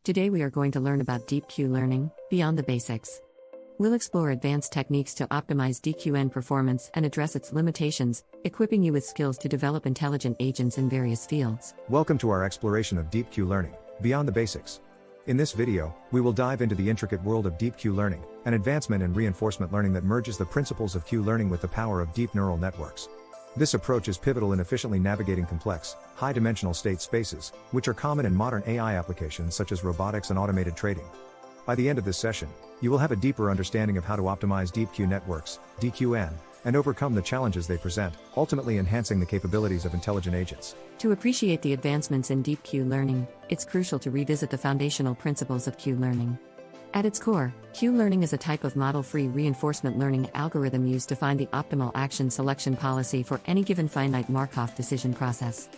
Today we are going to learn about deep Q learning, beyond the basics. We'll explore advanced techniques to optimize DQN performance and address its limitations, equipping you with skills to develop intelligent agents in various fields. Welcome to our exploration of deep Q learning, beyond the basics. In this video, we will dive into the intricate world of deep Q learning, an advancement in reinforcement learning that merges the principles of Q learning with the power of deep neural networks. This approach is pivotal in efficiently navigating complex, high-dimensional state spaces, which are common in modern AI applications such as robotics and automated trading. By the end of this session, you will have a deeper understanding of how to optimize deep Q networks, DQN, and overcome the challenges they present, ultimately enhancing the capabilities of intelligent agents. To appreciate the advancements in deep Q learning, it's crucial to revisit the foundational principles of Q learning. At its core, Q learning is a type of model-free reinforcement learning algorithm used to find the optimal action selection policy for any given finite Markov decision process.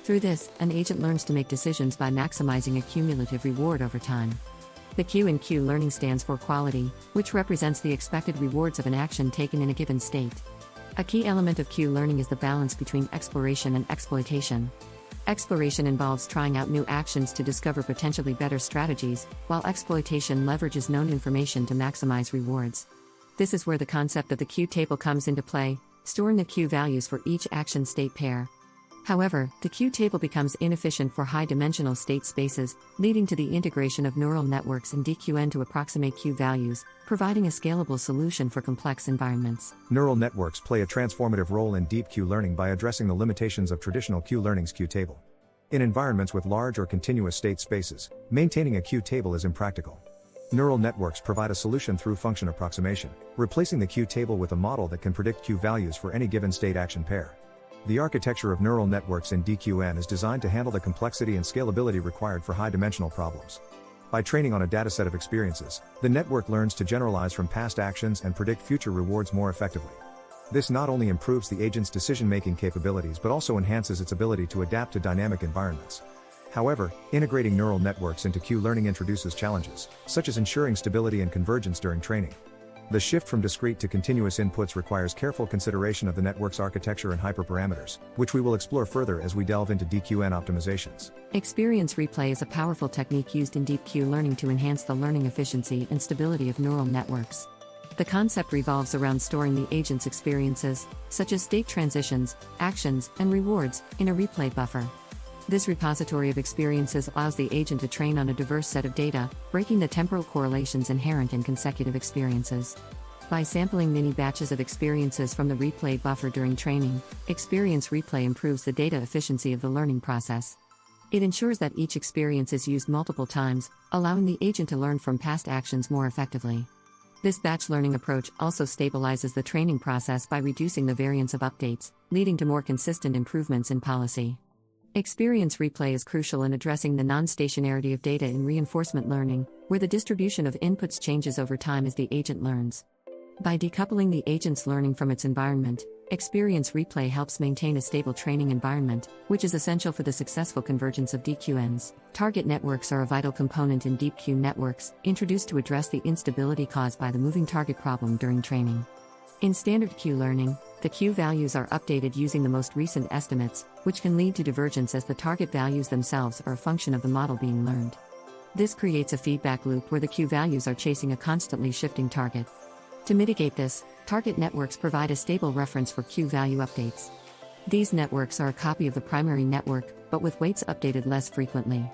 Through this, an agent learns to make decisions by maximizing a cumulative reward over time. The Q in Q learning stands for quality, which represents the expected rewards of an action taken in a given state. A key element of Q learning is the balance between exploration and exploitation. Exploration involves trying out new actions to discover potentially better strategies, while exploitation leverages known information to maximize rewards. This is where the concept of the Q table comes into play, storing the Q values for each action state pair. However, the Q table becomes inefficient for high-dimensional state spaces, leading to the integration of neural networks and DQN to approximate Q values, providing a scalable solution for complex environments. Neural networks play a transformative role in deep Q learning by addressing the limitations of traditional Q learning's Q table. In environments with large or continuous state spaces, maintaining a Q table is impractical. Neural networks provide a solution through function approximation, replacing the Q table with a model that can predict Q values for any given state action pair. The architecture of neural networks in DQN is designed to handle the complexity and scalability required for high-dimensional problems. By training on a dataset of experiences, the network learns to generalize from past actions and predict future rewards more effectively. This not only improves the agent's decision-making capabilities but also enhances its ability to adapt to dynamic environments. However, integrating neural networks into Q learning introduces challenges, such as ensuring stability and convergence during training. The shift from discrete to continuous inputs requires careful consideration of the network's architecture and hyperparameters, which we will explore further as we delve into DQN optimizations. Experience replay is a powerful technique used in deep Q learning to enhance the learning efficiency and stability of neural networks. The concept revolves around storing the agent's experiences, such as state transitions, actions, and rewards, in a replay buffer. This repository of experiences allows the agent to train on a diverse set of data, breaking the temporal correlations inherent in consecutive experiences. By sampling mini batches of experiences from the replay buffer during training, experience replay improves the data efficiency of the learning process. It ensures that each experience is used multiple times, allowing the agent to learn from past actions more effectively. This batch learning approach also stabilizes the training process by reducing the variance of updates, leading to more consistent improvements in policy. Experience replay is crucial in addressing the non-stationarity of data in reinforcement learning, where the distribution of inputs changes over time as the agent learns. By decoupling the agent's learning from its environment, experience replay helps maintain a stable training environment, which is essential for the successful convergence of DQNs. Target networks are a vital component in deep Q networks, introduced to address the instability caused by the moving target problem during training. In standard Q learning, the Q values are updated using the most recent estimates, which can lead to divergence as the target values themselves are a function of the model being learned. This creates a feedback loop where the Q values are chasing a constantly shifting target. To mitigate this, target networks provide a stable reference for Q value updates. These networks are a copy of the primary network, but with weights updated less frequently.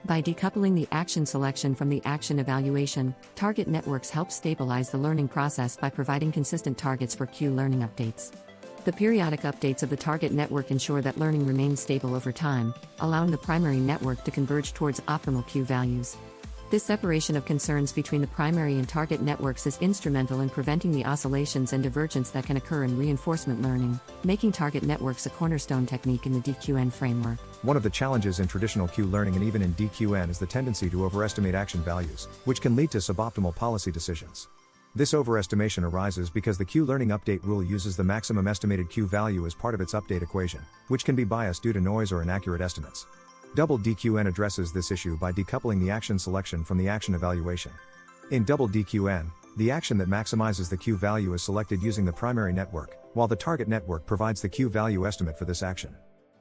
By decoupling the action selection from the action evaluation, target networks help stabilize the learning process by providing consistent targets for Q learning updates. The periodic updates of the target network ensure that learning remains stable over time, allowing the primary network to converge towards optimal Q values. This separation of concerns between the primary and target networks is instrumental in preventing the oscillations and divergence that can occur in reinforcement learning, making target networks a cornerstone technique in the DQN framework. One of the challenges in traditional Q learning and even in DQN is the tendency to overestimate action values, which can lead to suboptimal policy decisions. This overestimation arises because the Q learning update rule uses the maximum estimated Q value as part of its update equation, which can be biased due to noise or inaccurate estimates. Double DQN addresses this issue by decoupling the action selection from the action evaluation. In double DQN, the action that maximizes the Q value is selected using the primary network, while the target network provides the Q value estimate for this action.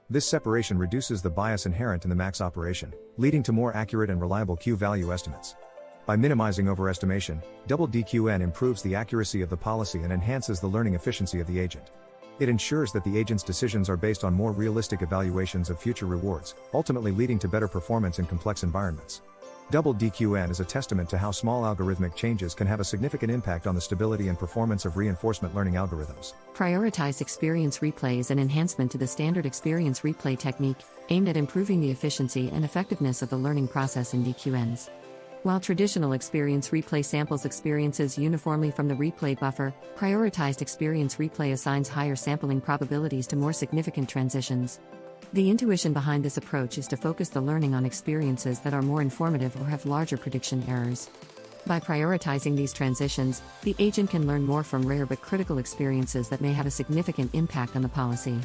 This separation reduces the bias inherent in the max operation, leading to more accurate and reliable Q-value estimates. By minimizing overestimation, double DQN improves the accuracy of the policy and enhances the learning efficiency of the agent. It ensures that the agent's decisions are based on more realistic evaluations of future rewards, ultimately leading to better performance in complex environments. Double DQN is a testament to how small algorithmic changes can have a significant impact on the stability and performance of reinforcement learning algorithms. Prioritized experience replay is an enhancement to the standard experience replay technique, aimed at improving the efficiency and effectiveness of the learning process in DQNs. While traditional experience replay samples experiences uniformly from the replay buffer, prioritized experience replay assigns higher sampling probabilities to more significant transitions. The intuition behind this approach is to focus the learning on experiences that are more informative or have larger prediction errors. By prioritizing these transitions, the agent can learn more from rare but critical experiences that may have a significant impact on the policy.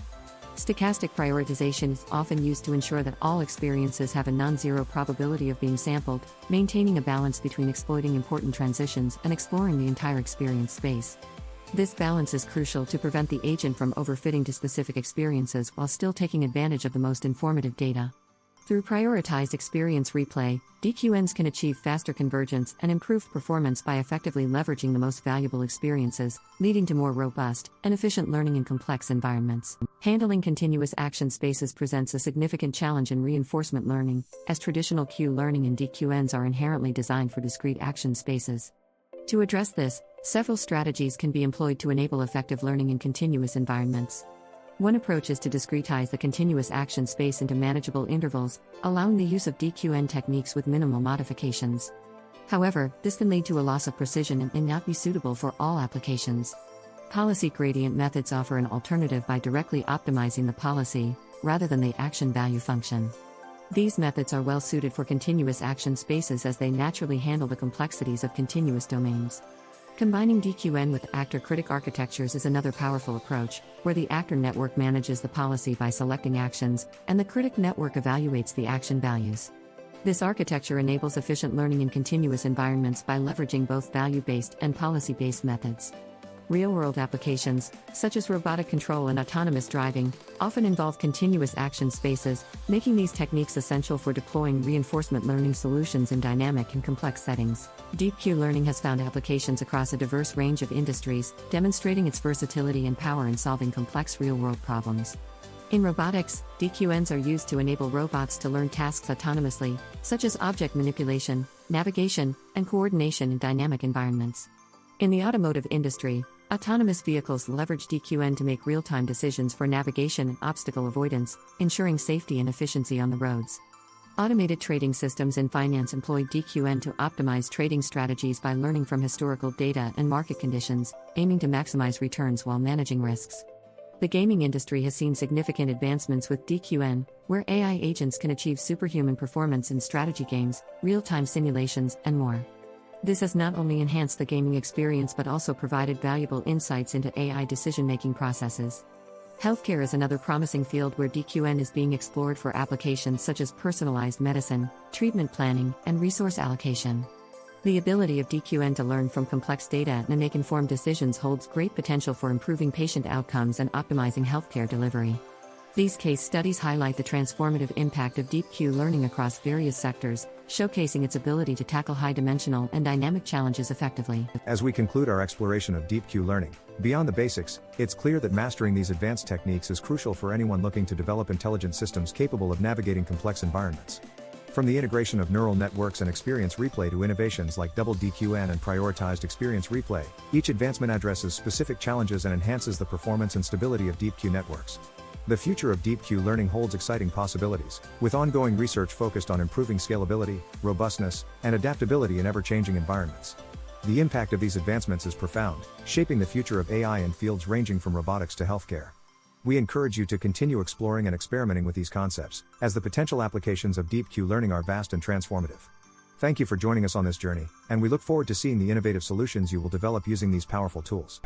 Stochastic prioritization is often used to ensure that all experiences have a non-zero probability of being sampled, maintaining a balance between exploiting important transitions and exploring the entire experience space. This balance is crucial to prevent the agent from overfitting to specific experiences while still taking advantage of the most informative data. Through prioritized experience replay, DQNs can achieve faster convergence and improved performance by effectively leveraging the most valuable experiences, leading to more robust and efficient learning in complex environments. Handling continuous action spaces presents a significant challenge in reinforcement learning, as traditional Q learning and DQNs are inherently designed for discrete action spaces. To address this, several strategies can be employed to enable effective learning in continuous environments. One approach is to discretize the continuous action space into manageable intervals, allowing the use of DQN techniques with minimal modifications. However, this can lead to a loss of precision and may not be suitable for all applications. Policy gradient methods offer an alternative by directly optimizing the policy, rather than the action value function. These methods are well suited for continuous action spaces as they naturally handle the complexities of continuous domains. Combining DQN with actor-critic architectures is another powerful approach, where the actor network manages the policy by selecting actions, and the critic network evaluates the action values. This architecture enables efficient learning in continuous environments by leveraging both value-based and policy-based methods. Real-world applications, such as robotic control and autonomous driving, often involve continuous action spaces, making these techniques essential for deploying reinforcement learning solutions in dynamic and complex settings. Deep Q learning has found applications across a diverse range of industries, demonstrating its versatility and power in solving complex real-world problems. In robotics, DQNs are used to enable robots to learn tasks autonomously, such as object manipulation, navigation, and coordination in dynamic environments. In the automotive industry, autonomous vehicles leverage DQN to make real-time decisions for navigation and obstacle avoidance, ensuring safety and efficiency on the roads. Automated trading systems in finance employ DQN to optimize trading strategies by learning from historical data and market conditions, aiming to maximize returns while managing risks. The gaming industry has seen significant advancements with DQN, where AI agents can achieve superhuman performance in strategy games, real-time simulations, and more. This has not only enhanced the gaming experience but also provided valuable insights into AI decision-making processes. Healthcare is another promising field where DQN is being explored for applications such as personalized medicine, treatment planning, and resource allocation. The ability of DQN to learn from complex data and make informed decisions holds great potential for improving patient outcomes and optimizing healthcare delivery. These case studies highlight the transformative impact of Deep Q learning across various sectors, showcasing its ability to tackle high-dimensional and dynamic challenges effectively. As we conclude our exploration of Deep Q learning, beyond the basics, it's clear that mastering these advanced techniques is crucial for anyone looking to develop intelligent systems capable of navigating complex environments. From the integration of neural networks and experience replay to innovations like double DQN and prioritized experience replay, each advancement addresses specific challenges and enhances the performance and stability of Deep Q networks. The future of Deep Q learning holds exciting possibilities, with ongoing research focused on improving scalability, robustness, and adaptability in ever-changing environments. The impact of these advancements is profound, shaping the future of AI in fields ranging from robotics to healthcare. We encourage you to continue exploring and experimenting with these concepts, as the potential applications of Deep Q learning are vast and transformative. Thank you for joining us on this journey, and we look forward to seeing the innovative solutions you will develop using these powerful tools.